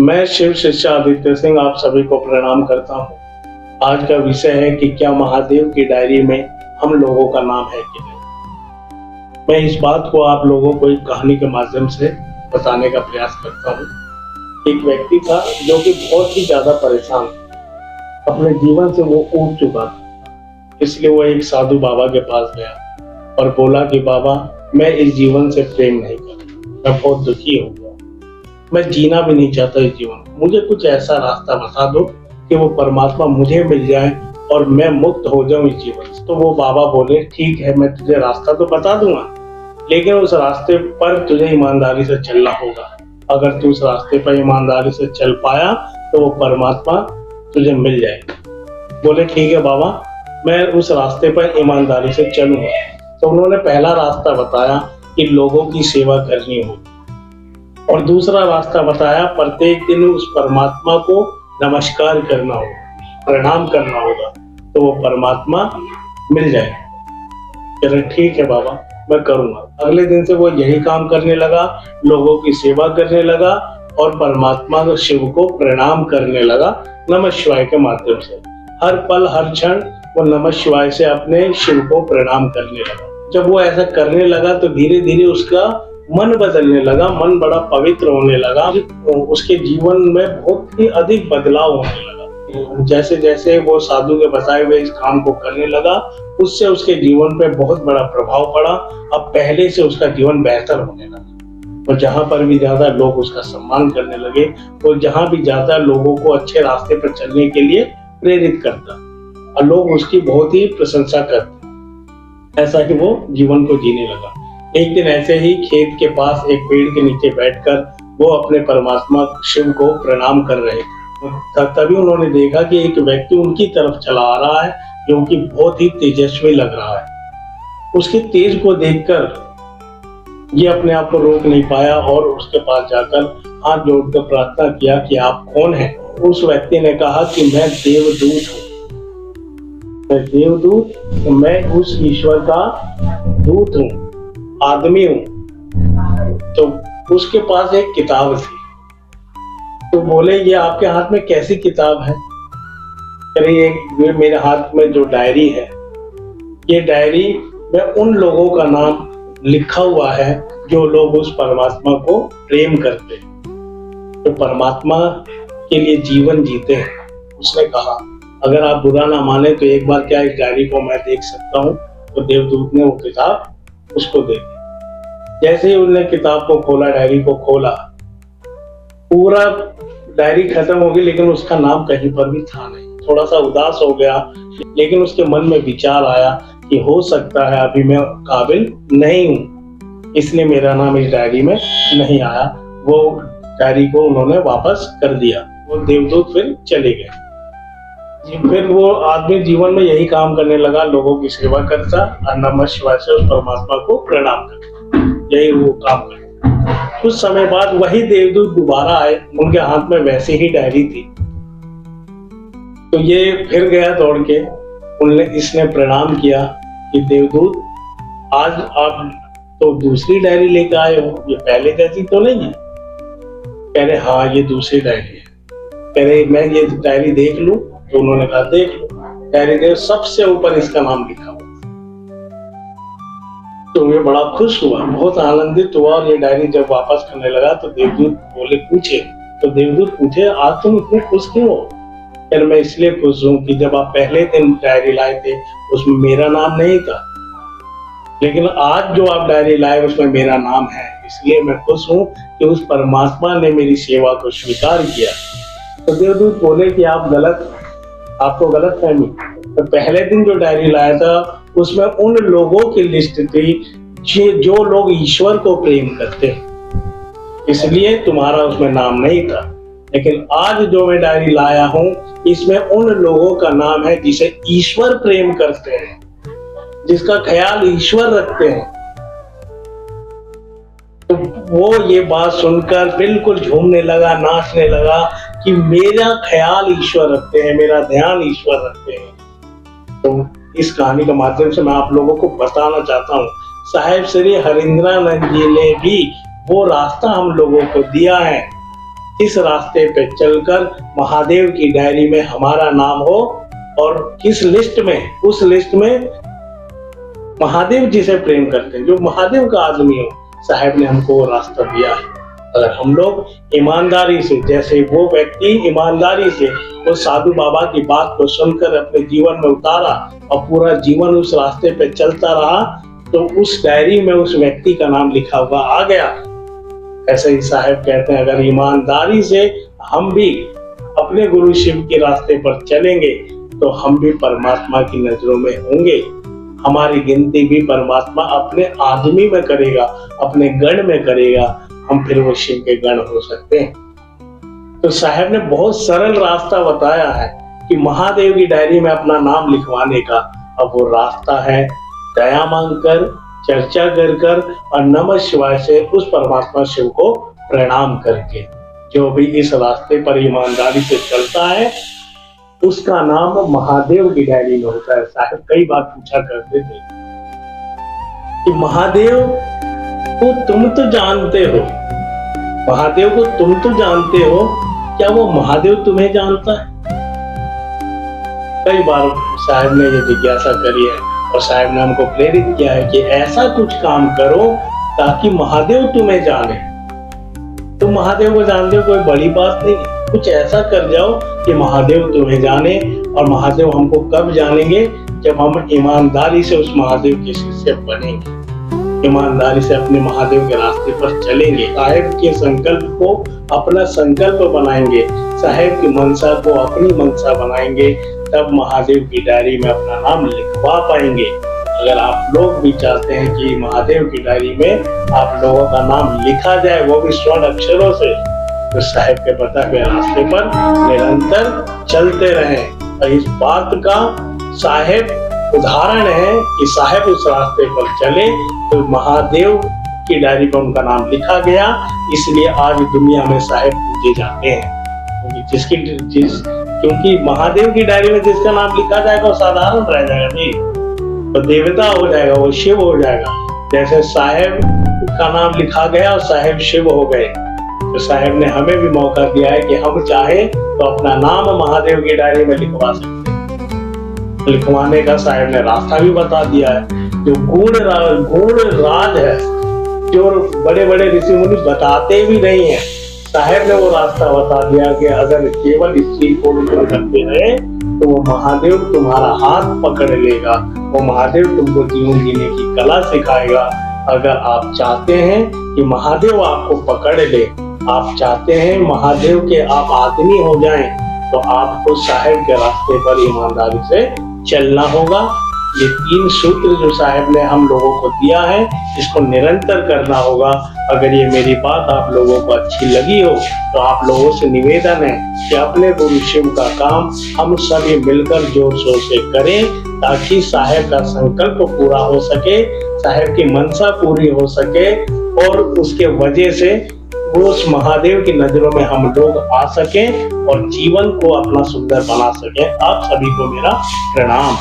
मैं शिव शिष्य आदित्य सिंह आप सभी को प्रणाम करता हूँ। आज का विषय है कि क्या महादेव की डायरी में हम लोगों का नाम है कि नहीं। मैं इस बात को आप लोगों को एक कहानी के माध्यम से बताने का प्रयास करता हूँ। एक व्यक्ति था जो कि बहुत ही ज्यादा परेशान था, अपने जीवन से वो ऊब चुका था। इसलिए वो एक साधु बाबा के पास गया और बोला कि बाबा, मैं इस जीवन से प्रेम नहीं करता, मैं बहुत दुखी हो गया, मैं जीना भी नहीं चाहता इस जीवन, मुझे कुछ ऐसा रास्ता बता दो कि वो परमात्मा मुझे मिल जाए और मैं मुक्त हो जाऊं इस जीवन से। तो वो बाबा बोले, ठीक है, मैं तुझे रास्ता तो बता दूंगा, लेकिन उस रास्ते पर तुझे ईमानदारी से चलना होगा। अगर तू उस रास्ते पर ईमानदारी से चल पाया तो वो परमात्मा तुझे मिल जाएगा। बोले, ठीक है बाबा, मैं उस रास्ते पर ईमानदारी से चलूंगा। तो उन्होंने पहला रास्ता बताया कि लोगों की सेवा करनी होगी, और दूसरा रास्ता बताया प्रत्येक दिन उस परमात्मा को नमस्कार करना होगा, प्रणाम करना होगा, तो वो परमात्मा मिल जाएगा। कह रहे, ठीक है बाबा, मैं करूंगा। अगले दिन से वो यही काम करने लगा, लोगों की सेवा करने लगा और परमात्मा को, शिव को प्रणाम करने लगा नमः शिवाय के माध्यम से। हर पल हर क्षण वो नमः शिवाय से अपने शिव को प्रणाम करने लगा। जब वो ऐसा करने लगा तो धीरे धीरे उसका मन बदलने लगा, मन बड़ा पवित्र होने लगा, उसके जीवन में बहुत ही अधिक बदलाव होने लगा। जैसे जैसे वो साधु के बताए हुए इस काम को करने लगा, उससे उसके जीवन पे बहुत बड़ा प्रभाव पड़ा। अब पहले से उसका जीवन बेहतर होने लगा, और जहां पर भी ज्यादा लोग उसका सम्मान करने लगे, और जहां भी ज्यादा लोगों को अच्छे रास्ते पर चलने के लिए प्रेरित करता, और लोग उसकी बहुत ही प्रशंसा करते, ऐसा कि वो जीवन को जीने लगा। एक दिन ऐसे ही खेत के पास एक पेड़ के नीचे बैठकर वो अपने परमात्मा शिव को प्रणाम कर रहे थे। तभी उन्होंने देखा कि एक व्यक्ति उनकी तरफ चला आ रहा है, जो कि बहुत ही तेजस्वी लग रहा है। उसके तेज को देखकर ये अपने आप को रोक नहीं पाया और उसके पास जाकर हाथ जोड़कर प्रार्थना किया कि आप कौन हैं। उस व्यक्ति ने कहा कि मैं देवदूत हूँ, मैं देवदूत, मैं उस ईश्वर का दूत हूँ, आदमी हूं। तो उसके पास एक किताब थी। तो बोले, ये आपके हाथ में कैसी किताब है? अरे, ये मेरे हाथ में जो डायरी है, ये डायरी में उन लोगों का नाम लिखा हुआ है जो लोग उस परमात्मा को प्रेम करते हैं, जो परमात्मा के लिए जीवन जीते हैं। उसने कहा, अगर आप बुरा ना माने तो एक बार क्या इस डायरी को मैं देख सकता हूँ? तो देवदूत ने वो किताब उसको दे दी। जैसे ही उसने किताब को खोला, डायरी को खोला, पूरा डायरी खत्म हो गई, लेकिन उसका नाम कहीं पर भी था नहीं। थोड़ा सा उदास हो गया, लेकिन उसके मन में विचार आया कि हो सकता है अभी मैं काबिल नहीं हूं, इसलिए मेरा नाम इस डायरी में नहीं आया। वो डायरी को उन्होंने वापस कर दिया। वो देवदूत फिर चले गए। फिर वो आदमी जीवन में यही काम करने लगा, लोगों की सेवा करता और नमः शिवाय से उस परमात्मा को प्रणाम करता, यही वो काम करता। कुछ समय बाद वही देवदूत दोबारा आए, उनके हाथ में वैसे ही डायरी थी। तो ये फिर गया दौड़ के, इसने प्रणाम किया कि देवदूत, आज आप तो दूसरी डायरी लेकर आए हो, ये पहले जैसी तो नहीं है। कह रहे, हाँ, ये दूसरी डायरी है। कह रहे, मैं ये डायरी देख लूं? तो उन्होंने कहा, देख लो। डायरी देख, सबसे ऊपर इसका नाम लिखा हुआ। तो वे बड़ा खुश हुआ, बहुत आनंदित हुआ, और ये डायरी जब वापस करने लगा तो देवदूत बोले, पूछे। तो देवदूत पूछे, आज तुम इतने खुश क्यों हो? यार, मैं इसलिए खुश हूँ कि जब आप पहले दिन डायरी लाए थे उसमें मेरा नाम नहीं था, लेकिन आज जो आप डायरी लाए उसमें मेरा नाम है, इसलिए मैं खुश हूँ कि उस परमात्मा ने मेरी सेवा को स्वीकार किया। तो देवदूत बोले कि आपको गलत फहमी। तो पहले दिन जो डायरी लाया था उसमें उन लोगों की लिस्ट थी जो लोग ईश्वर को प्रेम करते हैं, इसलिए तुम्हारा उसमें नाम नहीं था। लेकिन आज जो मैं डायरी लाया हूं, इसमें उन लोगों का नाम है जिसे ईश्वर प्रेम करते हैं, जिसका ख्याल ईश्वर रखते हैं। तो वो ये बात सुनकर बिल्कुल झूमने लगा, नाचने लगा कि मेरा ख्याल ईश्वर रखते हैं, मेरा ध्यान ईश्वर रखते हैं। तो इस कहानी के माध्यम से मैं आप लोगों को बताना चाहता हूँ, साहिब श्री हरिंद्रानंद जी ने भी वो रास्ता हम लोगों को दिया है इस रास्ते पे चलकर महादेव की डायरी में हमारा नाम हो, और किस लिस्ट में, उस लिस्ट में महादेव जिसे प्रेम करते हैं, जो महादेव का आदमी हो, साहब ने हमको वो रास्ता दिया है। अगर हम लोग ईमानदारी से, जैसे वो व्यक्ति ईमानदारी से उस साधु बाबा की बात को सुनकर अपने जीवन में उतारा और पूरा जीवन उस रास्ते पे चलता रहा, तो उस डायरी में उस व्यक्ति का नाम लिखा हुआ आ गया। ऐसे ही साहब कहते हैं, अगर ईमानदारी से हम भी अपने गुरु शिव के रास्ते पर चलेंगे तो हम भी परमात्मा की नजरों में होंगे। हमारी गिनती भी परमात्मा अपने आदमी में करेगा, अपने गण में करेगा, हम फिर वो शिव के गण हो सकते हैं। तो साहब ने बहुत सरल रास्ता बताया है कि महादेव की डायरी में अपना नाम लिखवाने का। अब वो रास्ता है दया मांगकर, चर्चा कर और नमः शिवाय से उस परमात्मा शिव को प्रणाम करके। जो भी इस रास्ते पर ईमानदारी से चलता है उसका नाम महादेव की डायरी में होता है। साहब कई बार पूछा करते थे कि महादेव को तुम तो जानते हो, महादेव को तुम तो जानते हो, क्या वो महादेव तुम्हें जानता है? कई बार साहब ने ये जिज्ञासा करी है और साहब ने हमको प्रेरित किया है कि ऐसा कुछ काम करो ताकि महादेव तुम्हें जाने। तुम महादेव को जानते हो, कोई बड़ी बात नहीं, कुछ ऐसा कर जाओ कि महादेव तुम्हें जाने। और महादेव हमको कब जानेंगे? जब हम ईमानदारी से उस महादेव के शिष्य बनेंगे, ईमानदारी से अपने महादेव के रास्ते पर चलेंगे, साहेब के संकल्प को अपना संकल्प बनाएंगे, साहेब की मनसा को अपनी मनसा बनाएंगे, तब महादेव की डायरी में अपना नाम लिखवा पाएंगे। अगर आप लोग भी चाहते हैं कि महादेव की डायरी में आप लोगों का नाम लिखा जाए, वो भी स्वर्ण अक्षरों से, तो साहेब के बताए हुए रास्ते पर निरंतर चलते रहें। और इस बात का साहेब उदाहरण है कि साहेब उस रास्ते पर चले तो महादेव की डायरी पर उनका नाम लिखा गया, इसलिए आज दुनिया में साहेब पूजे जाते हैं। क्योंकि महादेव की डायरी में जिसका नाम लिखा जाएगा वो साधारण रह जाएगा नहीं, तो देवता हो जाएगा, वो शिव हो जाएगा। जैसे साहेब का नाम लिखा गया और साहेब शिव हो गए, तो साहेब ने हमें भी मौका दिया है कि हम चाहे तो अपना नाम महादेव की डायरी में लिखवा सकते हैं। लिखवाने का साहेब ने रास्ता भी बता दिया है, जो गूढ़ राज है, जो बड़े बड़े ऋषि मुनि बताते भी नहीं है, साहेब ने वो रास्ता बता दिया कि अगर केवल इसी को करते रहे तो वो महादेव तुम्हारा हाथ पकड़ लेगा, वो महादेव तुमको जीवन जीने की कला सिखाएगा। अगर आप चाहते हैं कि महादेव आपको पकड़ ले, आप चाहते हैं महादेव के आप आदमी हो जाएं, तो आपको साहेब के रास्ते पर ईमानदारी से चलना होगा। ये 3 सूत्र जो साहेब ने हम लोगों को दिया है, इसको निरंतर करना होगा। अगर ये मेरी बात आप लोगों को अच्छी लगी हो तो आप लोगों से निवेदन है कि अपने गुरु शिव का काम हम सभी मिलकर जोर शोर से करें, ताकि साहेब का संकल्प पूरा हो सके, साहेब की मनसा पूरी हो सके, और उसके वजह से उस महादेव की नजरों में हम लोग आ सकें और जीवन को अपना सुंदर बना सकें। आप सभी को मेरा प्रणाम।